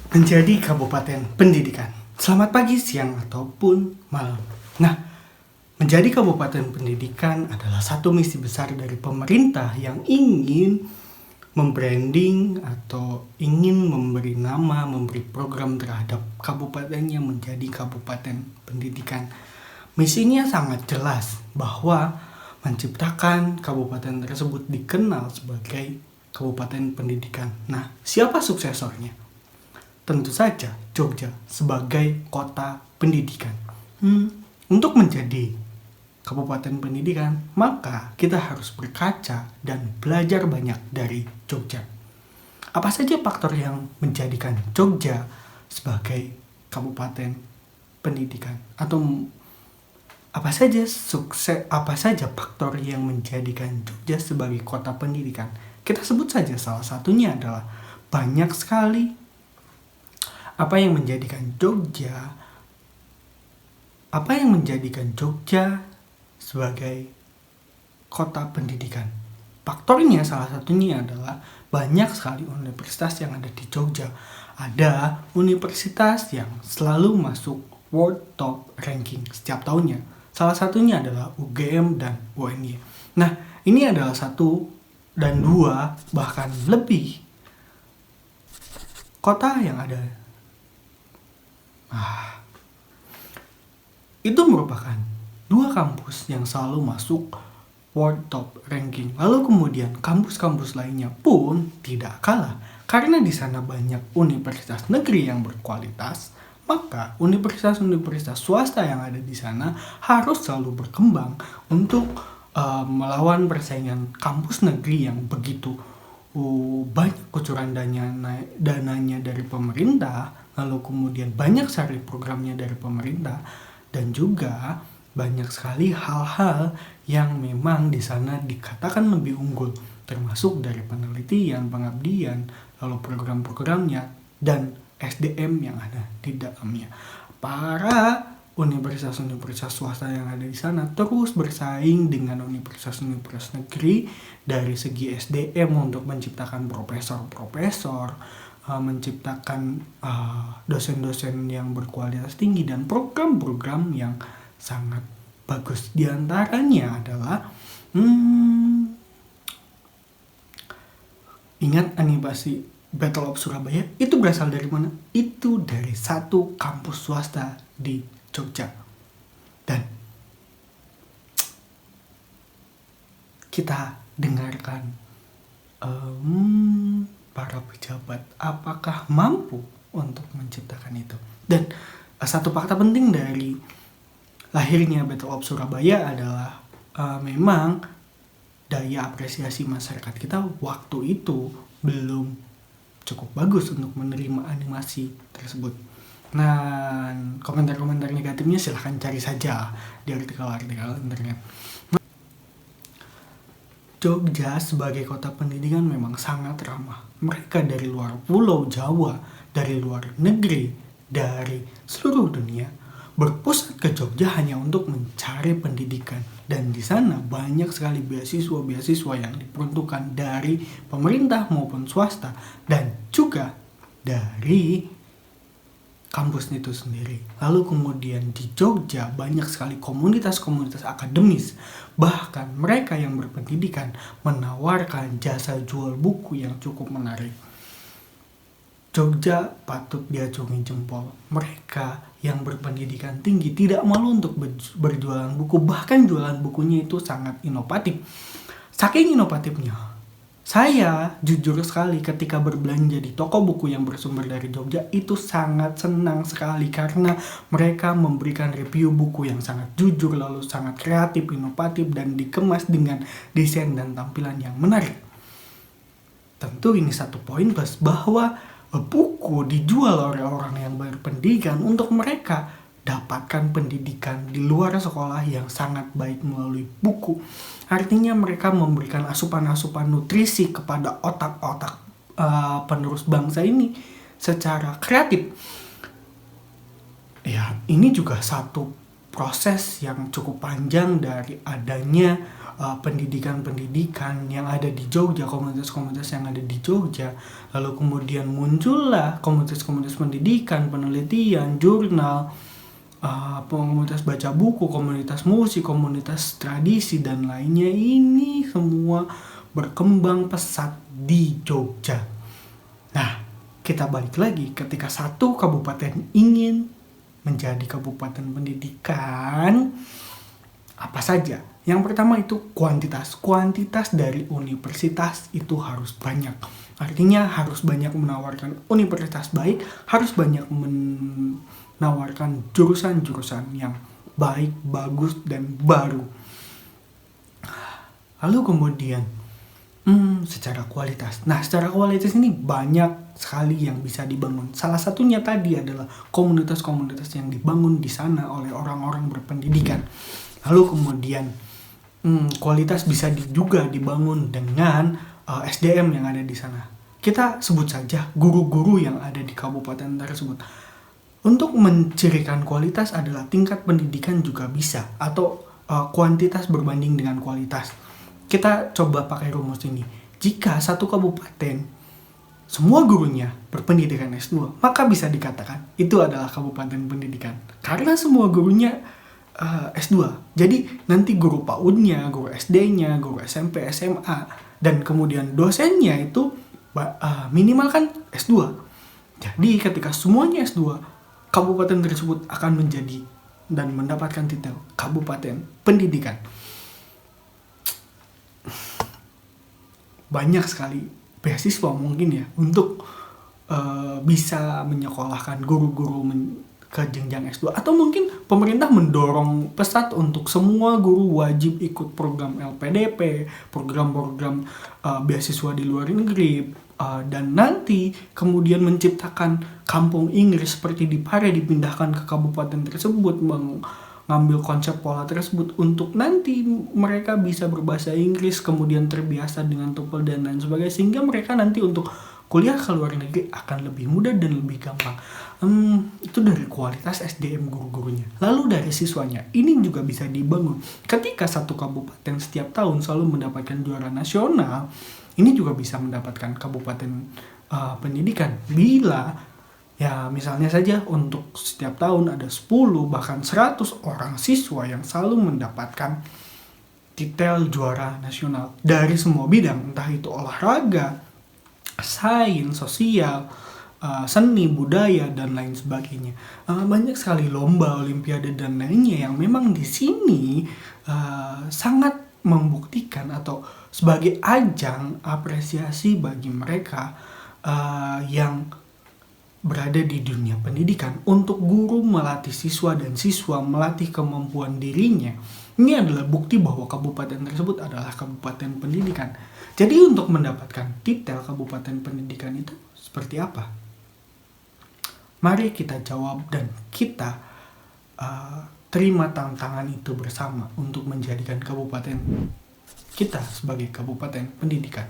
menjadi kabupaten pendidikan. Selamat pagi, siang, ataupun malam. Nah, menjadi kabupaten pendidikan adalah satu misi besar dari pemerintah yang ingin membranding atau ingin memberi nama, memberi program terhadap kabupatennya menjadi kabupaten pendidikan. Misinya sangat jelas bahwa menciptakan kabupaten tersebut dikenal sebagai kabupaten pendidikan. Nah, siapa suksesornya? Tentu saja Jogja sebagai kota pendidikan. Untuk menjadi kabupaten pendidikan, maka kita harus berkaca dan belajar banyak dari Jogja. Apa saja faktor yang menjadikan Jogja sebagai kabupaten pendidikan? Atau apa saja faktor yang menjadikan Jogja sebagai kota pendidikan? Kita sebut saja salah satunya adalah banyak sekali. Apa yang menjadikan Jogja sebagai kota pendidikan? Faktornya salah satunya adalah banyak sekali universitas yang ada di Jogja. Ada universitas yang selalu masuk World Top Ranking setiap tahunnya. Salah satunya adalah UGM dan UNY. Nah, ini adalah satu dan dua bahkan lebih kota yang ada. Itu merupakan dua kampus yang selalu masuk World Top Ranking. Lalu kemudian kampus-kampus lainnya pun tidak kalah. Karena di sana banyak universitas negeri yang berkualitas, maka universitas-universitas swasta yang ada di sana harus selalu berkembang untuk melawan persaingan kampus negeri yang begitu banyak kucuran dananya dari pemerintah, lalu kemudian banyak sekali programnya dari pemerintah, dan juga banyak sekali hal-hal yang memang di sana dikatakan lebih unggul, termasuk dari penelitian, pengabdian, lalu program-programnya, dan SDM yang ada di dalamnya. Para universitas-universitas swasta yang ada di sana terus bersaing dengan universitas-universitas negeri dari segi SDM untuk menciptakan profesor-profesor, menciptakan dosen-dosen yang berkualitas tinggi dan program-program yang sangat bagus. Di antaranya adalah ingat animasi Battle of Surabaya? Itu berasal dari mana? Itu dari satu kampus swasta di Jogja. Dan kita dengarkan para pejabat apakah mampu untuk menciptakan itu. Dan satu fakta penting dari lahirnya Battle of Surabaya adalah memang daya apresiasi masyarakat kita waktu itu belum cukup bagus untuk menerima animasi tersebut. Nah, komentar-komentar negatifnya silahkan cari saja di artikel-artikel internet. Jogja sebagai kota pendidikan memang sangat ramah. Mereka dari luar pulau Jawa, dari luar negeri, dari seluruh dunia berpusat ke Jogja hanya untuk mencari pendidikan. Dan di sana banyak sekali beasiswa-beasiswa yang diperuntukkan dari pemerintah maupun swasta dan juga dari kampus itu sendiri. Lalu kemudian di Jogja banyak sekali komunitas-komunitas akademis. Bahkan mereka yang berpendidikan menawarkan jasa jual buku yang cukup menarik. Jogja patut diacungi jempol. Mereka yang berpendidikan tinggi tidak malu untuk berjualan buku. Bahkan jualan bukunya itu sangat inovatif. Saking inovatifnya, saya jujur sekali ketika berbelanja di toko buku yang bersumber dari Jogja itu sangat senang sekali karena mereka memberikan review buku yang sangat jujur, lalu sangat kreatif, inovatif, dan dikemas dengan desain dan tampilan yang menarik. Tentu ini satu poin plus bahwa buku dijual oleh orang yang berpendidikan untuk mereka dapatkan pendidikan di luar sekolah yang sangat baik melalui buku. Artinya mereka memberikan asupan-asupan nutrisi kepada otak-otak penerus bangsa ini secara kreatif. Ya, ini juga satu proses yang cukup panjang dari adanya pendidikan-pendidikan yang ada di Jogja, komunitas-komunitas yang ada di Jogja, lalu kemudian muncullah komunitas-komunitas pendidikan, penelitian, jurnal, komunitas baca buku, komunitas musik, komunitas tradisi, dan lainnya. Ini semua berkembang pesat di Jogja. Nah, kita balik lagi ketika satu kabupaten ingin menjadi kabupaten pendidikan, apa saja? Yang pertama itu kuantitas. Kuantitas dari universitas itu harus banyak. Artinya harus banyak menawarkan universitas baik, harus banyak menawarkan jurusan-jurusan yang baik, bagus, dan baru. Lalu kemudian secara kualitas. Nah, secara kualitas ini banyak sekali yang bisa dibangun. Salah satunya tadi adalah komunitas-komunitas yang dibangun di sana oleh orang-orang berpendidikan. Lalu kemudian kualitas bisa juga dibangun dengan SDM yang ada di sana. Kita sebut saja guru-guru yang ada di kabupaten tersebut. Untuk mencirikan kualitas adalah tingkat pendidikan juga bisa, atau kuantitas berbanding dengan kualitas. Kita coba pakai rumus ini. Jika satu kabupaten semua gurunya berpendidikan S2, maka bisa dikatakan itu adalah kabupaten pendidikan. Karena semua gurunya S2. Jadi nanti guru PAUD-nya, guru SD-nya, guru SMP, SMA, dan kemudian dosennya itu minimal kan S2. Jadi ketika semuanya S2, kabupaten tersebut akan menjadi dan mendapatkan titel kabupaten pendidikan. Banyak sekali beasiswa mungkin ya untuk bisa menyekolahkan guru-guru ke jenjang S2, atau mungkin pemerintah mendorong pesat untuk semua guru wajib ikut program LPDP, program-program beasiswa di luar negeri, dan nanti kemudian menciptakan kampung Inggris seperti di Pare, dipindahkan ke kabupaten tersebut, mengambil konsep pola tersebut untuk nanti mereka bisa berbahasa Inggris, kemudian terbiasa dengan TOEFL dan lain sebagainya, sehingga mereka nanti untuk kuliah ke luar negeri akan lebih mudah dan lebih gampang. Itu dari kualitas SDM guru-gurunya. Lalu dari siswanya, ini juga bisa dibangun. Ketika satu kabupaten setiap tahun selalu mendapatkan juara nasional, ini juga bisa mendapatkan kabupaten pendidikan. Bila ya misalnya saja untuk setiap tahun ada 10 bahkan 100 orang siswa yang selalu mendapatkan titel juara nasional dari semua bidang, entah itu olahraga, sains, sosial, seni, budaya, dan lain sebagainya. Banyak sekali lomba, olimpiade, dan lainnya yang memang di sini sangat membuktikan atau sebagai ajang apresiasi bagi mereka yang berada di dunia pendidikan, untuk guru melatih siswa dan siswa melatih kemampuan dirinya. Ini adalah bukti bahwa kabupaten tersebut adalah kabupaten pendidikan. Jadi untuk mendapatkan titel kabupaten pendidikan itu seperti apa? Mari kita jawab dan kita terima tantangan itu bersama untuk menjadikan kabupaten kita sebagai kabupaten pendidikan.